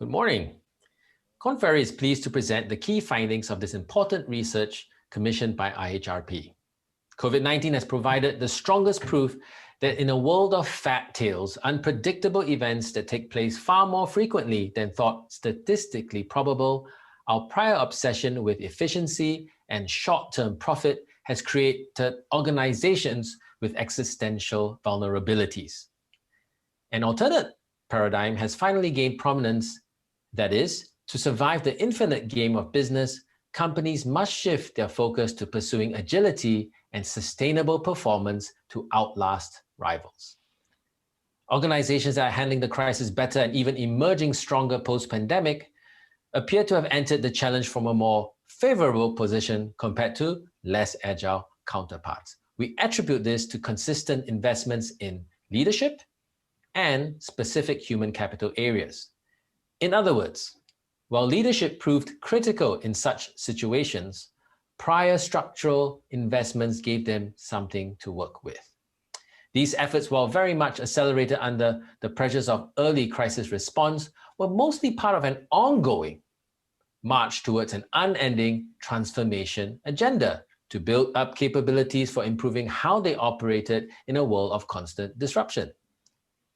Good morning. Korn Ferry is pleased to present the key findings of this important research commissioned by IHRP. COVID-19 has provided the strongest proof that in a world of fat tails, unpredictable events that take place far more frequently than thought statistically probable, our prior obsession with efficiency and short-term profit has created organizations with existential vulnerabilities. An alternate paradigm has finally gained prominence. That is, to survive the infinite game of business, companies must shift their focus to pursuing agility and sustainable performance to outlast rivals. Organizations that are handling the crisis better and even emerging stronger post-pandemic appear to have entered the challenge from a more favorable position compared to less agile counterparts. We attribute this to consistent investments in leadership and specific human capital areas. In other words, while leadership proved critical in such situations, prior structural investments gave them something to work with. These efforts, while very much accelerated under the pressures of early crisis response, were mostly part of an ongoing march towards an unending transformation agenda to build up capabilities for improving how they operated in a world of constant disruption.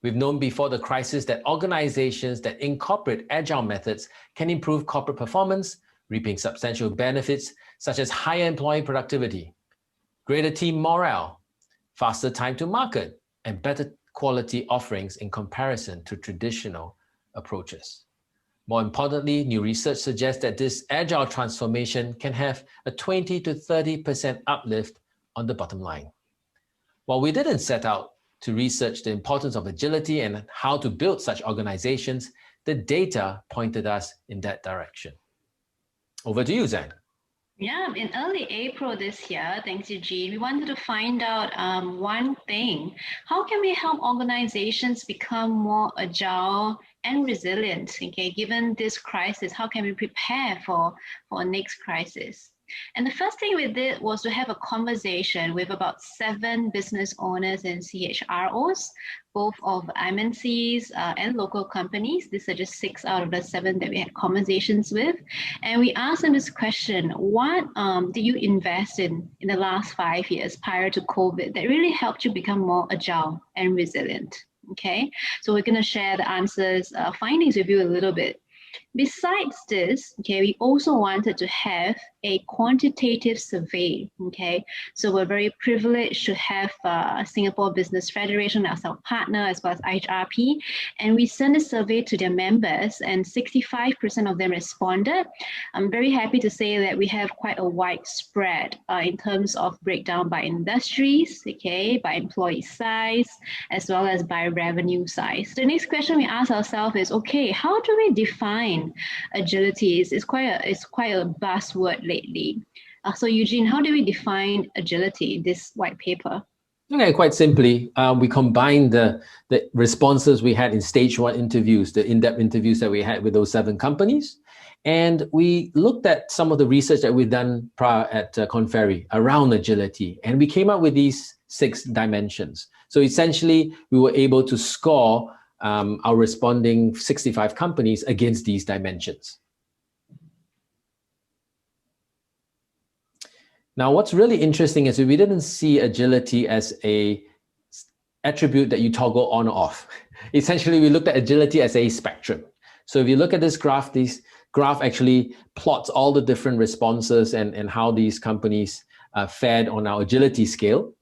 We've known before the crisis that organizations that incorporate agile methods can improve corporate performance, reaping substantial benefits such as higher employee productivity, greater team morale, faster time to market, and better quality offerings in comparison to traditional approaches. More importantly, new research suggests that this agile transformation can have a 20 to 30% uplift on the bottom line. While we didn't set out to research the importance of agility and how to build such organizations, the data pointed us in that direction. Over to you, Zan. Yeah, in early April this year, thanks Eugene, we wanted to find out one thing. How can we help organizations become more agile and resilient? Okay, given this crisis, how can we prepare for our next crisis? And the first thing we did was to have a conversation with about 7 business owners and CHROs, both of MNCs and local companies. These are just 6 out of the 7 that we had conversations with. And we asked them this question: what did you invest in the last 5 years prior to COVID that really helped you become more agile and resilient? Okay, so we're going to share the answers, findings with you a little bit. Besides this, okay, we also wanted to have a quantitative survey, okay? So we're very privileged to have Singapore Business Federation as our partner, as well as IHRP, and we sent a survey to their members, and 65% of them responded. I'm very happy to say that we have quite a wide spread in terms of breakdown by industries, okay, by employee size, as well as by revenue size. The next question we ask ourselves is, okay, how do we define agility? It's quite a buzzword lately. So Eugene, how do we define agility in this white paper? Okay, quite simply, we combined the responses we had in stage 1 interviews, the in-depth interviews that we had with those 7 companies, and we looked at some of the research that we've done prior at Korn Ferry around agility, and we came up with these 6 dimensions. So essentially, we were able to score our responding 65 companies against these dimensions. Now, what's really interesting is we didn't see agility as an attribute that you toggle on or off. Essentially, we looked at agility as a spectrum. So if you look at this graph actually plots all the different responses and how these companies fared on our agility scale.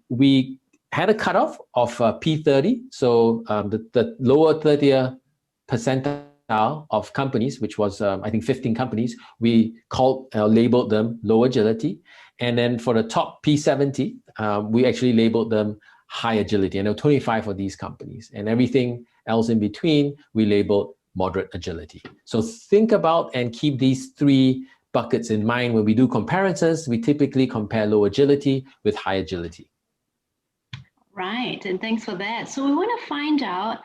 We had a cutoff of P30, so the lower 30th percentile of companies, which was I think 15 companies, we labeled them low agility, and then for the top P70, we actually labeled them high agility, and there were 25 of these companies, and everything else in between we labeled moderate agility. So think about and keep these 3 buckets in mind when we do comparisons. We typically compare low agility with high agility. Right, and thanks for that. So we want to find out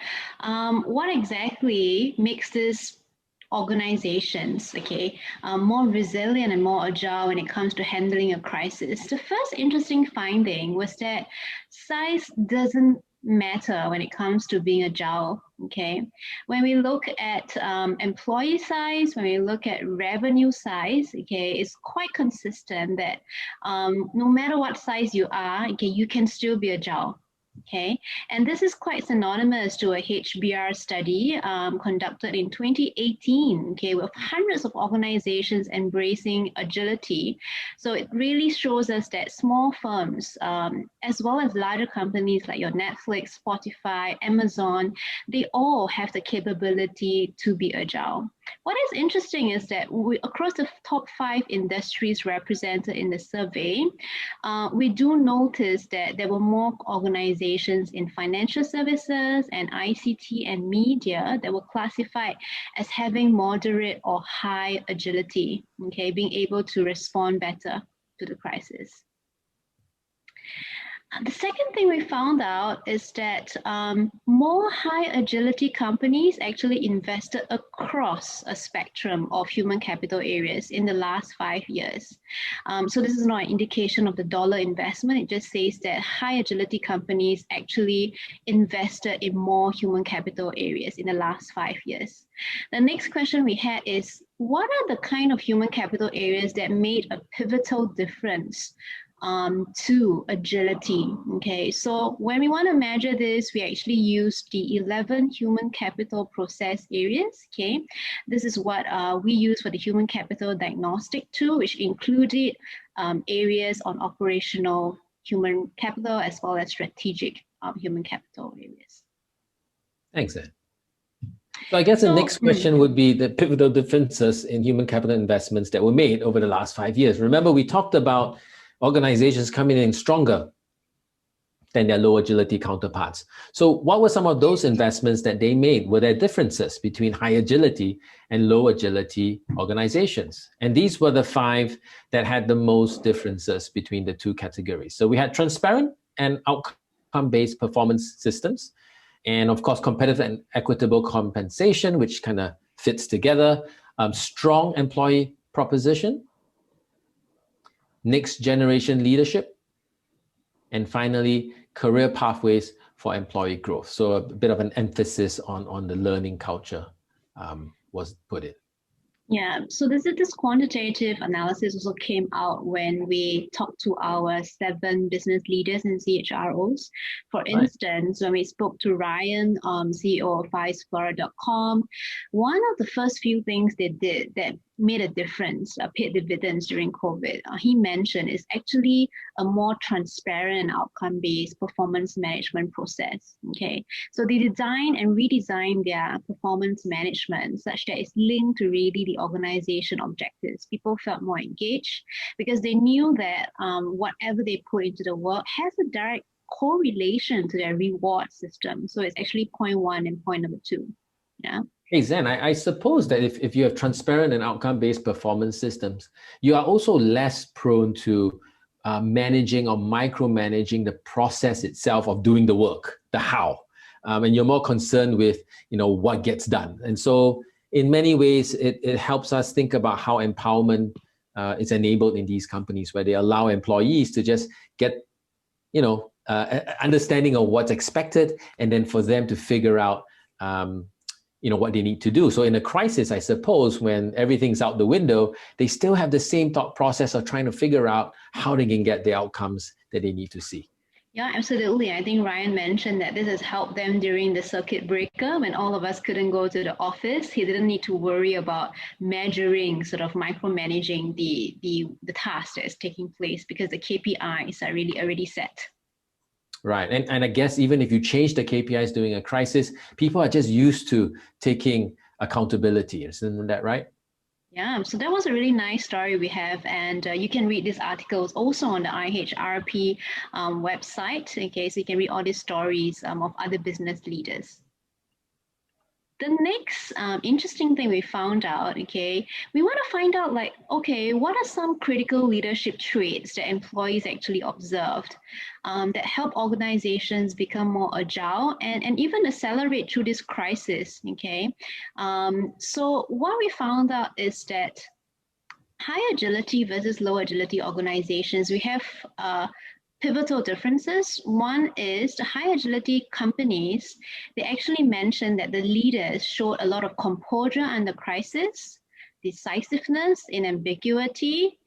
what exactly makes this organizations, okay, more resilient and more agile when it comes to handling a crisis. The first interesting finding was that size doesn't matter when it comes to being agile. Okay, when we look at employee size, when we look at revenue size, okay, it's quite consistent that no matter what size you are, okay, you can still be agile. Okay, and this is quite synonymous to a HBR study conducted in 2018, okay, with hundreds of organizations embracing agility. So it really shows us that small firms, as well as larger companies like your Netflix, Spotify, Amazon, they all have the capability to be agile. What is interesting is that across the top 5 industries represented in the survey, we do notice that there were more organizations in financial services and ICT and media that were classified as having moderate or high agility, okay, being able to respond better to the crisis. The second thing we found out is that more high agility companies actually invested across a spectrum of human capital areas in the last 5 years. So this is not an indication of the dollar investment. It just says that high agility companies actually invested in more human capital areas in the last 5 years. The next question we had is, what are the kind of human capital areas that made a pivotal difference to agility? Okay, so when we want to measure this, we actually use the 11 human capital process areas. Okay, this is what we use for the human capital diagnostic tool, which included areas on operational human capital as well as strategic human capital areas. Thanks, Ed. So I guess the next question would be the pivotal differences in human capital investments that were made over the last 5 years. Remember, we talked about organizations coming in stronger than their low agility counterparts. So what were some of those investments that they made? Were there differences between high agility and low agility organizations? And these were the 5 that had the most differences between the 2 categories. So we had transparent and outcome-based performance systems, and of course, competitive and equitable compensation, which kind of fits together, strong employee proposition, next generation leadership, and finally, career pathways for employee growth. So a bit of an emphasis on the learning culture was put in. Yeah, so this quantitative analysis also came out when we talked to our 7 business leaders and CHROs. For instance, when we spoke to Ryan, CEO of iceflora.com, one of the first few things they did that made a difference, paid dividends during COVID, he mentioned is actually a more transparent outcome-based performance management process. Okay, so they designed and redesigned their performance management such that it's linked to really the organization objectives. People felt more engaged because they knew that whatever they put into the work has a direct correlation to their reward system. So it's actually point 1 and point number 2. Yeah. Hey, Zen, I suppose that if you have transparent and outcome-based performance systems, you are also less prone to managing or micromanaging the process itself of doing the work, the how. And you're more concerned with, what gets done. And so in many ways, it helps us think about how empowerment is enabled in these companies, where they allow employees to just get, understanding of what's expected, and then for them to figure out what they need to do. So in a crisis, I suppose, when everything's out the window, they still have the same thought process of trying to figure out how they can get the outcomes that they need to see. Yeah, absolutely. I think Ryan mentioned that this has helped them during the circuit breaker when all of us couldn't go to the office. He didn't need to worry about measuring, sort of micromanaging the task that is taking place because the KPIs are really already set. Right. And I guess even if you change the KPIs during a crisis, people are just used to taking accountability. Isn't that right? Yeah, so that was a really nice story we have. And you can read these articles also on the IHRP website. Okay, so you can read all these stories of other business leaders. The next interesting thing we found out, okay, we want to find out what are some critical leadership traits that employees actually observed that help organizations become more agile and even accelerate through this crisis, okay? So what we found out is that high agility versus low agility organizations, we have pivotal differences. One is the high agility companies, they actually mentioned that the leaders showed a lot of composure under crisis, decisiveness in ambiguity,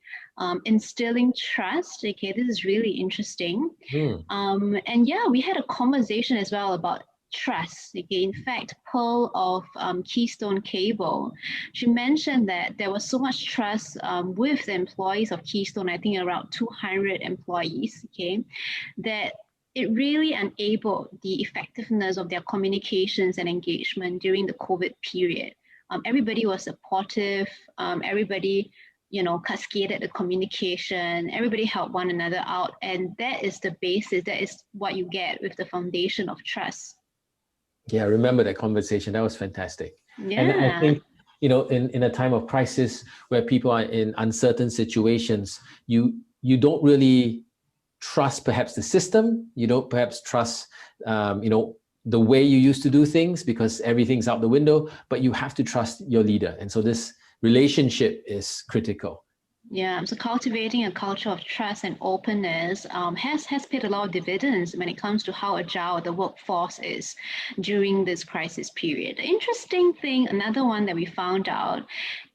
instilling trust. Okay, this is really interesting. Hmm. And yeah, we had a conversation as well about trust. Okay, in fact, Pearl of Keystone Cable, she mentioned that there was so much trust with the employees of Keystone, I think around 200 employees, okay, that it really enabled the effectiveness of their communications and engagement during the COVID period. Everybody was supportive, everybody cascaded the communication, everybody helped one another out. And that is the basis, that is what you get with the foundation of trust. Yeah, I remember that conversation. That was fantastic. And I Yeah. think, in a time of crisis where people are in uncertain situations, you don't really trust perhaps the system. You don't perhaps trust, the way you used to do things because everything's out the window, but you have to trust your leader. And so this relationship is critical. Yeah, so cultivating a culture of trust and openness has paid a lot of dividends when it comes to how agile the workforce is during this crisis period. The interesting thing, another one that we found out,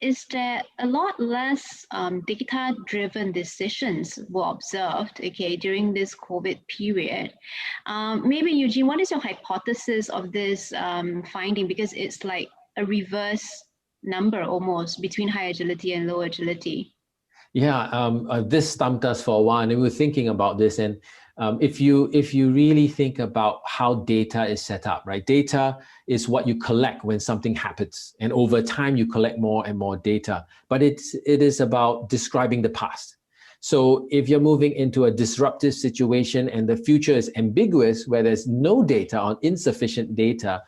is that a lot less data-driven decisions were observed, okay, during this COVID period. Maybe Eugene, what is your hypothesis of this finding? Because it's like a reverse number almost between high agility and low agility. Yeah, this stumped us for a while, and we were thinking about this. And if you really think about how data is set up, right? Data is what you collect when something happens, and over time you collect more and more data. But it is about describing the past. So if you're moving into a disruptive situation and the future is ambiguous, where there's no data or insufficient data,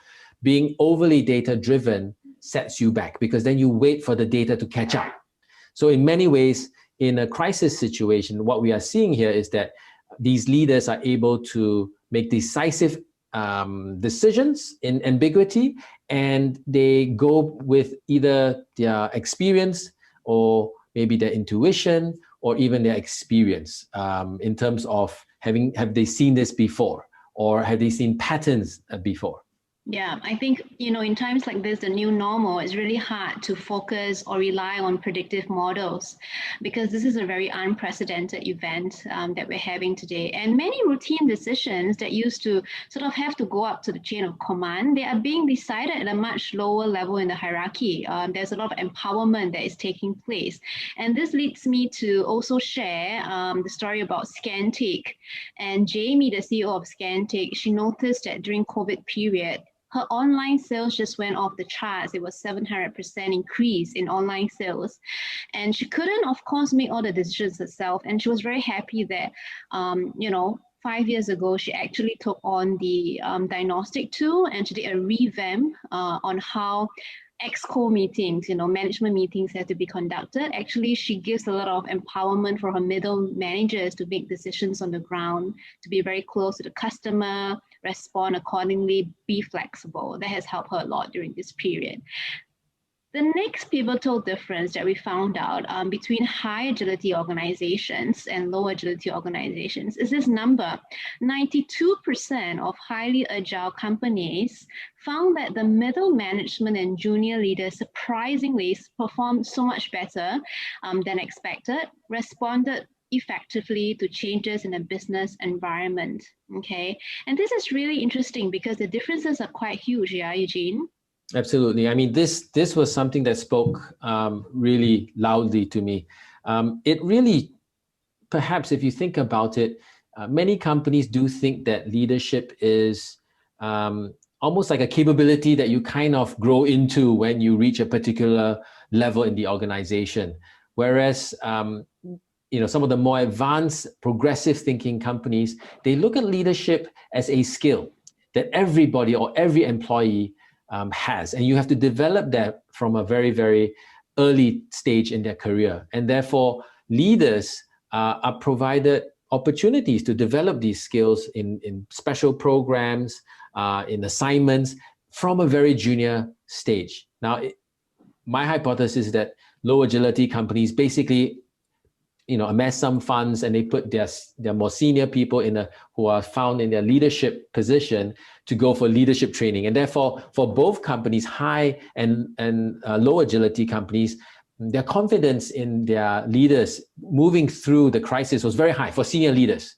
being overly data driven sets you back because then you wait for the data to catch up. So in many ways, in a crisis situation, what we are seeing here is that these leaders are able to make decisive decisions in ambiguity, and they go with either their experience or maybe their intuition or even their experience in terms of have they seen this before or have they seen patterns before? Yeah, I think, in times like this, the new normal, it's really hard to focus or rely on predictive models because this is a very unprecedented event that we're having today. And many routine decisions that used to sort of have to go up to the chain of command, they are being decided at a much lower level in the hierarchy. There's a lot of empowerment that is taking place. And this leads me to also share the story about Scantic. And Jamie, the CEO of Scantic, she noticed that during COVID period, her online sales just went off the charts. It was 700% increase in online sales. And she couldn't, of course, make all the decisions herself. And she was very happy that, 5 years ago, she actually took on the diagnostic tool and she did a revamp on how exco meetings, management meetings have to be conducted. Actually, she gives a lot of empowerment for her middle managers to make decisions on the ground, to be very close to the customer, respond accordingly, be flexible. That has helped her a lot during this period. The next pivotal difference that we found out between high agility organizations and low agility organizations is this number. 92% of highly agile companies found that the middle management and junior leaders surprisingly performed so much better than expected, responded effectively to changes in the business environment. Okay, and this is really interesting because the differences are quite huge, yeah, Eugene? Absolutely. I mean, this was something that spoke really loudly to me. It really, perhaps if you think about it, many companies do think that leadership is almost like a capability that you kind of grow into when you reach a particular level in the organization. Whereas, some of the more advanced, progressive thinking companies, they look at leadership as a skill that everybody or every employee has, and you have to develop that from a very, very early stage in their career. And therefore, leaders are provided opportunities to develop these skills in special programs, in assignments from a very junior stage. Now, my hypothesis is that low agility companies basically amass some funds, and they put their more senior people who are found in their leadership position to go for leadership training. And therefore, for both companies, high and low agility companies, their confidence in their leaders moving through the crisis was very high for senior leaders.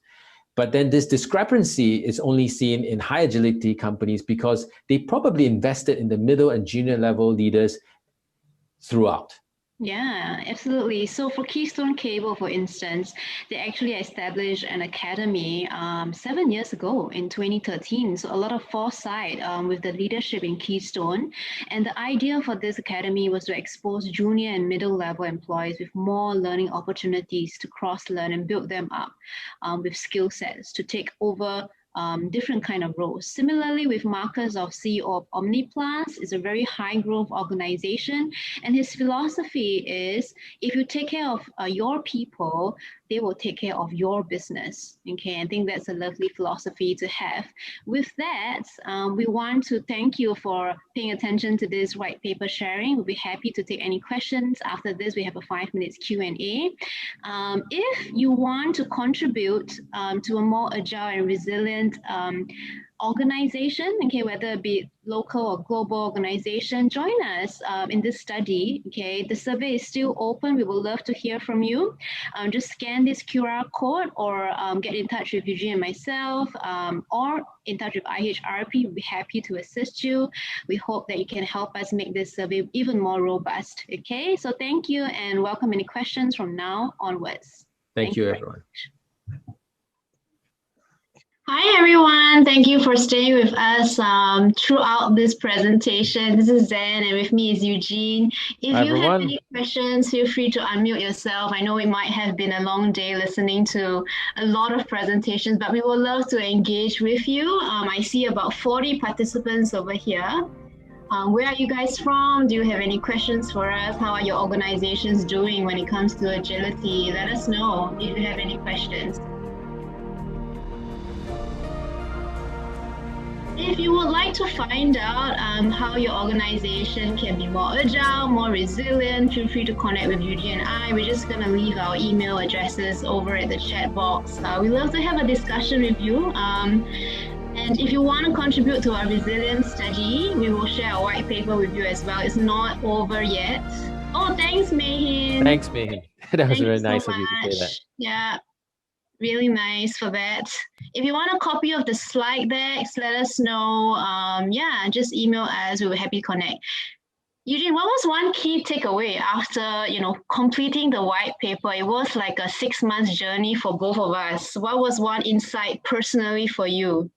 But then this discrepancy is only seen in high agility companies because they probably invested in the middle and junior level leaders throughout. Yeah, absolutely. So for Keystone Cable, for instance, they actually established an academy 7 years ago in 2013. So a lot of foresight with the leadership in Keystone. And the idea for this academy was to expose junior and middle level employees with more learning opportunities to cross-learn and build them up with skill sets to take over different kind of roles. Similarly, with Marcus, of CEO of OmniPlus, is a very high growth organization, and his philosophy is if you take care of your people, they will take care of your business. Okay, I think that's a lovely philosophy to have. With that, we want to thank you for paying attention to this white paper sharing. We'll be happy to take any questions. After this, we have a 5 minutes Q&A. If you want to contribute to a more agile and resilient organization, okay, whether it be local or global organization, join us in this study. Okay, the survey is still open. We would love to hear from you. Just scan this QR code or get in touch with Eugene and myself or in touch with IHRP. We'll be happy to assist you. We hope that you can help us make this survey even more robust. Okay, so thank you and welcome any questions from now onwards. Thank you, everyone. Hi, everyone. Thank you for staying with us throughout this presentation. This is Zen, and with me is Eugene. If Hi, you everyone. have any questions, feel free to unmute yourself. I know it might have been a long day listening to a lot of presentations, but we would love to engage with you. I see about 40 participants over here. Where are you guys from? Do you have any questions for us? How are your organizations doing when it comes to agility? Let us know if you have any questions. If you would like to find out how your organization can be more agile, more resilient, feel free to connect with Eugene and I. We're just going to leave our email addresses over at the chat box. We love to have a discussion with you. And if you want to contribute to our resilience study, we will share a white paper with you as well. It's not over yet. Oh, thanks, Mehin. Thanks, Mehin. That was very nice of you to say that. Yeah. Really nice for that. If you want a copy of the slide decks, let us know. Yeah, just email us. We will happy to connect. Eugene, what was one key takeaway after completing the white paper? It was like a 6 month journey for both of us. What was one insight personally for you?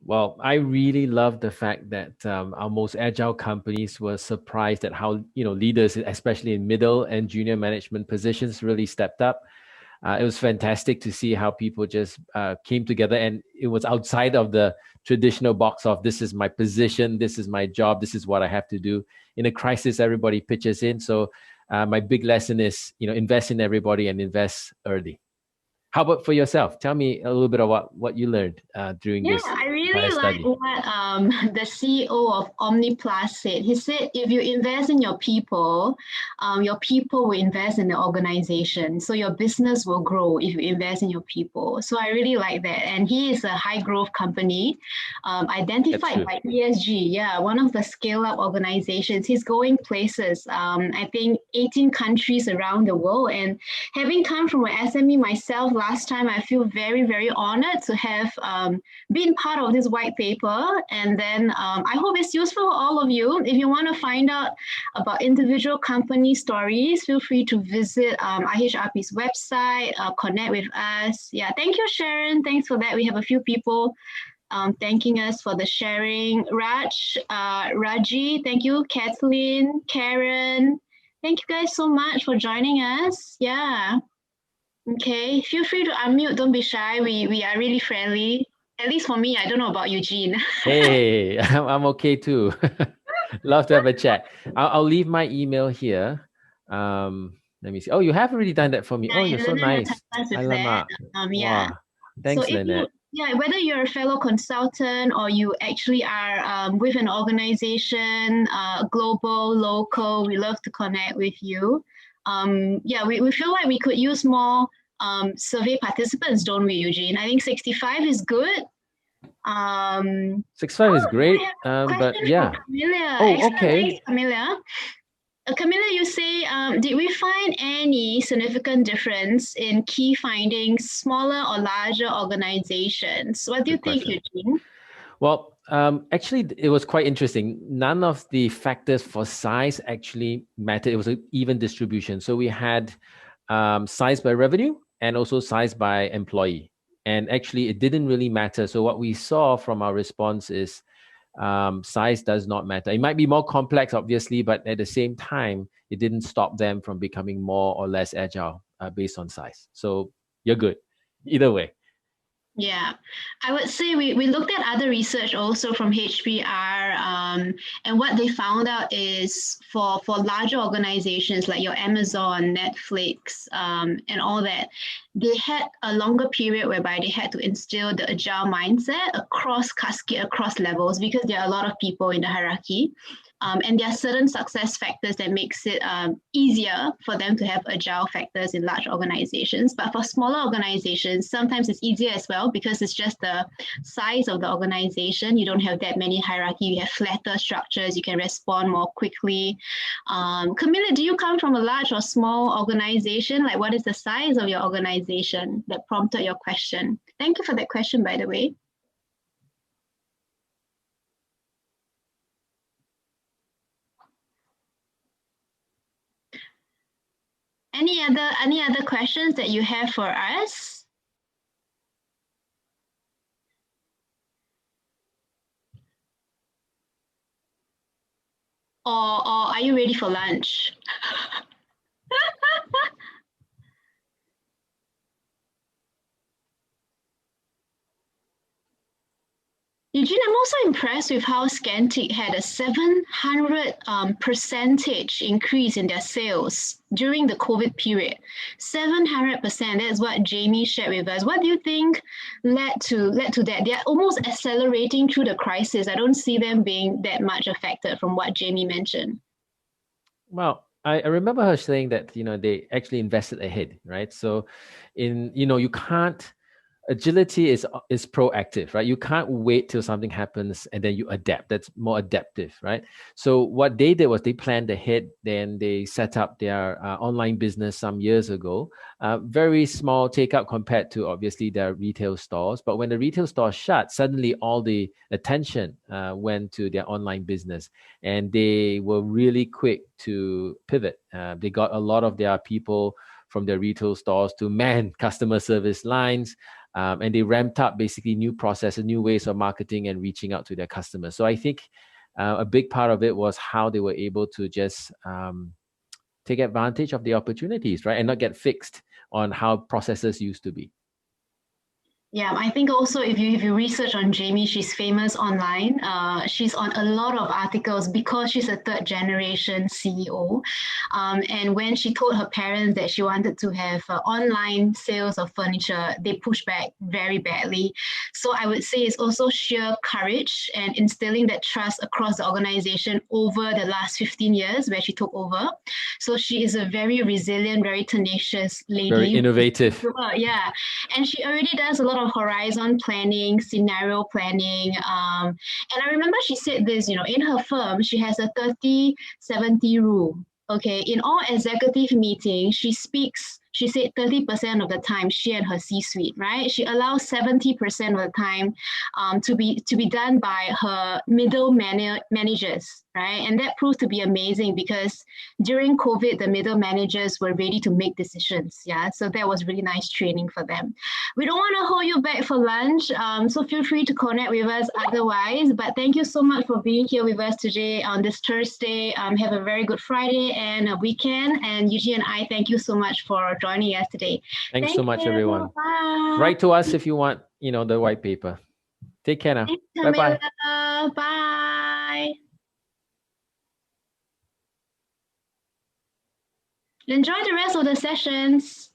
Well, I really love the fact that our most agile companies were surprised at how leaders, especially in middle and junior management positions, really stepped up. It was fantastic to see how people just came together, and it was outside of the traditional box of this is my position, this is my job, this is what I have to do. In a crisis, everybody pitches in. So my big lesson is, invest in everybody and invest early. How about for yourself? Tell me a little bit about what you learned during this study. Yeah, I really like what the CEO of OmniPlus said. He said, if you invest in your people will invest in the organization. So your business will grow if you invest in your people. So I really like that. And he is a high growth company identified by ESG. Yeah, one of the scale up organizations. He's going places, I think 18 countries around the world. And having come from an SME myself, last time, I feel very, very honored to have been part of this white paper. And then I hope it's useful for all of you. If you want to find out about individual company stories, feel free to visit IHRP's website, connect with us. Yeah, thank you, Sharon. Thanks for that. We have a few people thanking us for the sharing. Raji, thank you. Kathleen, Karen, thank you guys so much for joining us. Yeah. Okay, feel free to unmute. Don't be shy. We are really friendly. At least for me, I don't know about Eugene. Hey, I'm okay too. Love to have a chat. I'll leave my email here. Let me see. Oh, you have already done that for me. Oh, you're so nice. Yeah. Wow. Thanks, so Lynette. Whether you're a fellow consultant or you actually are with an organization, global, local, we love to connect with you. yeah, we feel like we could use more survey participants, don't we, Eugene? I think 65 is good. 65 is great, but Question yeah. from Camilla. Oh, Excellent, okay. thanks, Camilla. Camilla, you say, did we find any significant difference in key findings, smaller or larger organizations? What do you think, Eugene? Well, actually, it was quite interesting. None of the factors for size actually mattered. It was an even distribution. So we had size by revenue and also size by employee. And actually, it didn't really matter. So what we saw from our response is size does not matter. It might be more complex, obviously, but at the same time, it didn't stop them from becoming more or less agile based on size. So you're good either way. Yeah, I would say we looked at other research also from HBR, and what they found out is for larger organizations like your Amazon, Netflix, and all that, they had a longer period whereby they had to instill the agile mindset across cascade, across levels, because there are a lot of people in the hierarchy. And there are certain success factors that makes it easier for them to have agile factors in large organizations. But for smaller organizations, sometimes it's easier as well because it's just the size of the organization. You don't have that many hierarchy. You have flatter structures. You can respond more quickly. Camilla, do you come from a large or small organization? Like, what is the size of your organization that prompted your question? Thank you for that question, by the way. Any other questions that you have for us? Or are you ready for lunch? Eugene, I'm also impressed with how Scantic had a 700% increase in their sales during the COVID period. 700%, that's what Jamie shared with us. What do you think led to that? They're almost accelerating through the crisis. I don't see them being that much affected from what Jamie mentioned. Well, I remember her saying that, they actually invested ahead, right? So you can't, agility is proactive, right? You can't wait till something happens and then you adapt. That's more adaptive, right? So what they did was they planned ahead. Then they set up their online business some years ago. Very small take up compared to obviously their retail stores. But when the retail store shut, suddenly all the attention went to their online business, and they were really quick to pivot. They got a lot of their people from their retail stores to man customer service lines. And they ramped up basically new processes, new ways of marketing and reaching out to their customers. So I think a big part of it was how they were able to just take advantage of the opportunities, right? And not get fixed on how processes used to be. Yeah, I think also if you research on Jamie, she's famous online. She's on a lot of articles because she's a third generation CEO. And when she told her parents that she wanted to have online sales of furniture, they pushed back very badly. So I would say it's also sheer courage and instilling that trust across the organization over the last 15 years where she took over. So she is a very resilient, very tenacious lady. Very innovative. Yeah. And she already does a lot of horizon planning, scenario planning. And I remember she said this, in her firm, she has a 30-70 rule. Okay, in all executive meetings, she said 30% of the time she and her C-suite, right? She allows 70% of the time to be done by her middle managers, right? And that proved to be amazing because during COVID, the middle managers were ready to make decisions. Yeah, so that was really nice training for them. We don't want to hold you back for lunch, so feel free to connect with us otherwise. But thank you so much for being here with us today on this Thursday. Have a very good Friday and a weekend. And Eugene and I thank you so much for joining us today. Thanks so much, everyone. Bye. Write to us if you want, the white paper. Take care now. Bye-bye. Bye. Enjoy the rest of the sessions.